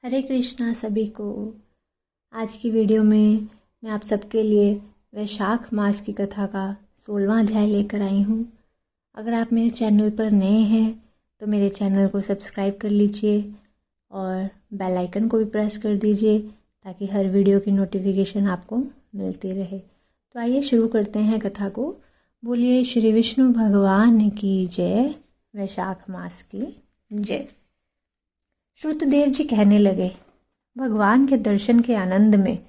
हरे कृष्णा सभी को। आज की वीडियो में मैं आप सबके लिए वैशाख मास की कथा का 16वां अध्याय लेकर आई हूँ। अगर आप मेरे चैनल पर नए हैं तो मेरे चैनल को सब्सक्राइब कर लीजिए और बेल आइकन को भी प्रेस कर दीजिए ताकि हर वीडियो की नोटिफिकेशन आपको मिलती रहे। तो आइए शुरू करते हैं कथा को। बोलिए श्री विष्णु भगवान की जय। वैशाख मास की जय। श्रुतदेव जी कहने लगे, भगवान के दर्शन के आनंद में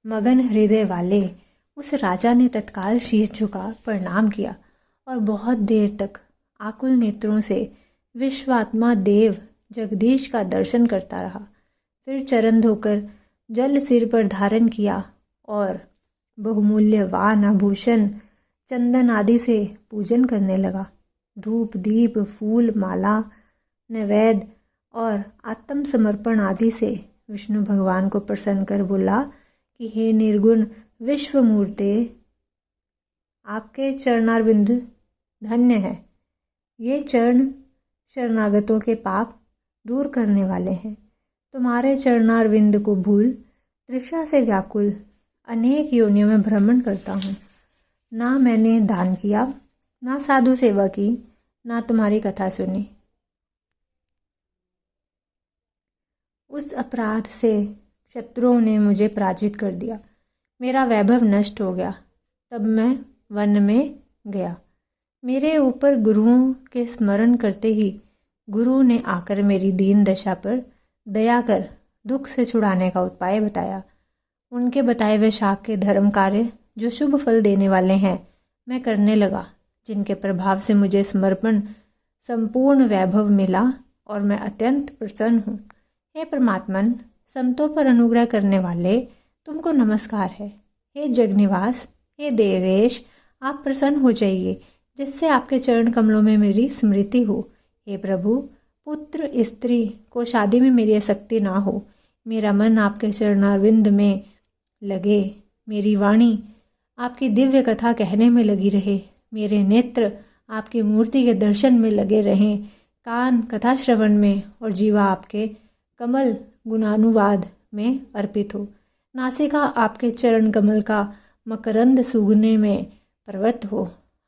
मगन हृदय वाले उस राजा ने तत्काल शीश झुका प्रणाम किया और बहुत देर तक आकुल नेत्रों से विश्वात्मा देव जगदीश का दर्शन करता रहा। फिर चरण धोकर जल सिर पर धारण किया और बहुमूल्यवान आभूषण चंदन आदि से पूजन करने लगा। धूप दीप फूल माला नैवेद्य और आत्म समर्पण आदि से विष्णु भगवान को प्रसन्न कर बोला कि हे निर्गुण विश्व मूर्ते, आपके चरणारविंद धन्य है। ये चरण शरणागतों के पाप दूर करने वाले हैं। तुम्हारे चरणारविंद को भूल तृषा से व्याकुल अनेक योनियों में भ्रमण करता हूँ। ना मैंने दान किया, ना साधु सेवा की, ना तुम्हारी कथा सुनी। उस अपराध से शत्रुओं ने मुझे पराजित कर दिया। मेरा वैभव नष्ट हो गया। तब मैं वन में गया। मेरे ऊपर गुरुओं के स्मरण करते ही गुरु ने आकर मेरी दीन दशा पर दया कर दुख से छुड़ाने का उपाय बताया। उनके बताए हुए शाक के धर्म कार्य जो शुभ फल देने वाले हैं मैं करने लगा, जिनके प्रभाव से मुझे समर्पण संपूर्ण वैभव मिला और मैं अत्यंत प्रसन्न हूँ। हे परमात्मन, संतों पर अनुग्रह करने वाले, तुमको नमस्कार है। हे जगनिवास, हे देवेश, आप प्रसन्न हो जाइए जिससे आपके चरण कमलों में मेरी स्मृति हो। हे प्रभु, पुत्र स्त्री को शादी में मेरी आसक्ति ना हो। मेरा मन आपके चरणारविंद में लगे। मेरी वाणी आपकी दिव्य कथा कहने में लगी रहे। मेरे नेत्र आपकी मूर्ति के दर्शन में लगे रहें। कान कथा श्रवण में और जीवा आपके कमल गुणानुवाद में अर्पित हो। नासिका आपके चरण कमल का मकरंद सूंघने में प्रवृत्त हो।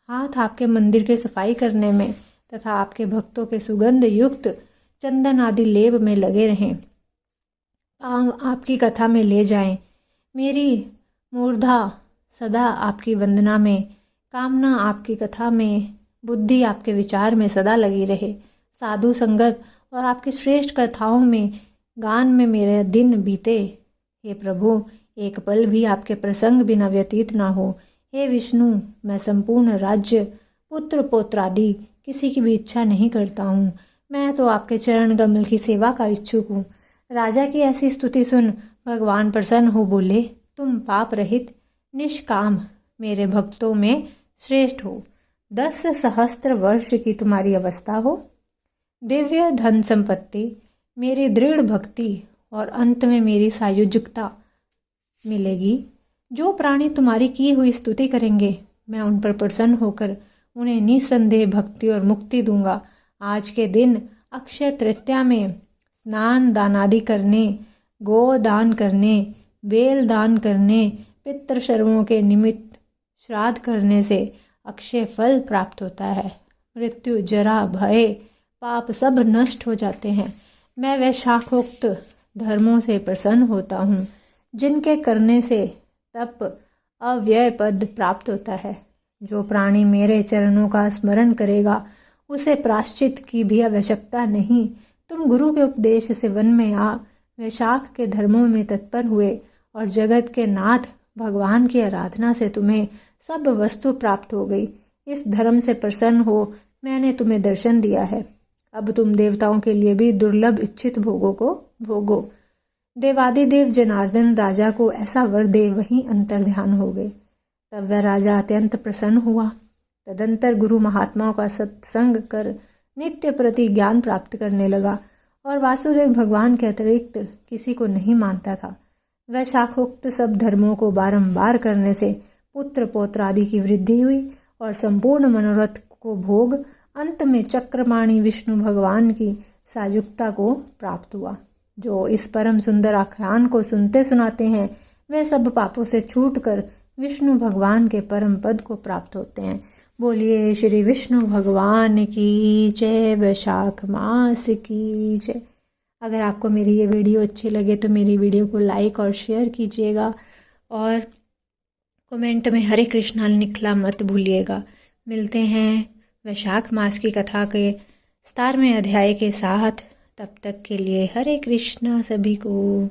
हाथ आपके मंदिर की सफाई करने में तथा आपके भक्तों के सुगंध युक्त चंदन आदि लेप में लगे रहें। पांव आपकी कथा में ले जाएं। मेरी मूर्धा सदा आपकी वंदना में, कामना आपकी कथा में, बुद्धि आपके विचार में सदा लगी रहे। साधु संगत और आपकी श्रेष्ठ कथाओं में गान में मेरे दिन बीते। हे प्रभु, एक पल भी आपके प्रसंग बिना व्यतीत ना हो। हे विष्णु, मैं संपूर्ण राज्य पुत्र पौत्र आदि किसी की भी इच्छा नहीं करता हूँ। मैं तो आपके चरण कमल की सेवा का इच्छुक हूँ। राजा की ऐसी स्तुति सुन भगवान प्रसन्न हो बोले, तुम पाप रहित निष्काम मेरे भक्तों में श्रेष्ठ हो। 10 सहस्त्र वर्ष की तुम्हारी अवस्था हो। दिव्य धन संपत्ति, मेरी दृढ़ भक्ति और अंत में मेरी सायुज्यता मिलेगी। जो प्राणी तुम्हारी की हुई स्तुति करेंगे मैं उन पर प्रसन्न होकर उन्हें निसंदेह भक्ति और मुक्ति दूंगा। आज के दिन अक्षय तृतीया में स्नान दान आदि करने, गो दान करने, बेल दान करने, पितृ शर्मों के निमित्त श्राद्ध करने से अक्षय फल प्राप्त होता है। मृत्यु जरा भय पाप सब नष्ट हो जाते हैं। मैं वैशाखोक्त धर्मों से प्रसन्न होता हूँ, जिनके करने से तप अव्यय पद प्राप्त होता है। जो प्राणी मेरे चरणों का स्मरण करेगा उसे प्रायश्चित की भी आवश्यकता नहीं। तुम गुरु के उपदेश से वन में आ वैशाख के धर्मों में तत्पर हुए और जगत के नाथ भगवान की आराधना से तुम्हें सब वस्तु प्राप्त हो गई। इस धर्म से प्रसन्न हो मैंने तुम्हें दर्शन दिया है। अब तुम देवताओं के लिए भी दुर्लभ इच्छित भोगों को भोगो। देवादिदेव जनार्दन राजा को ऐसा वर दे वहीं अंतर्ध्यान हो गए। तब वह राजा अत्यंत प्रसन्न हुआ। तदंतर गुरु महात्माओं का सत्संग कर नित्य प्रति ज्ञान प्राप्त करने लगा और वासुदेव भगवान के अतिरिक्त किसी को नहीं मानता था। वैशाखोक्त सब धर्मों को बारंबार करने से पुत्र पौत्र आदि की वृद्धि हुई और संपूर्ण मनोरथ को भोग अंत में चक्रपाणि विष्णु भगवान की सायुज्यता को प्राप्त हुआ। जो इस परम सुंदर आख्यान को सुनते सुनाते हैं वे सब पापों से छूटकर विष्णु भगवान के परम पद को प्राप्त होते हैं। बोलिए श्री विष्णु भगवान की जय, वैशाख मास की जय। अगर आपको मेरी ये वीडियो अच्छी लगे तो मेरी वीडियो को लाइक और शेयर कीजिएगा और कमेंट में हरे कृष्णा लिखना मत भूलिएगा। मिलते हैं वैशाख मास की कथा के 17वें अध्याय के साथ। तब तक के लिए हरे कृष्णा सभी को।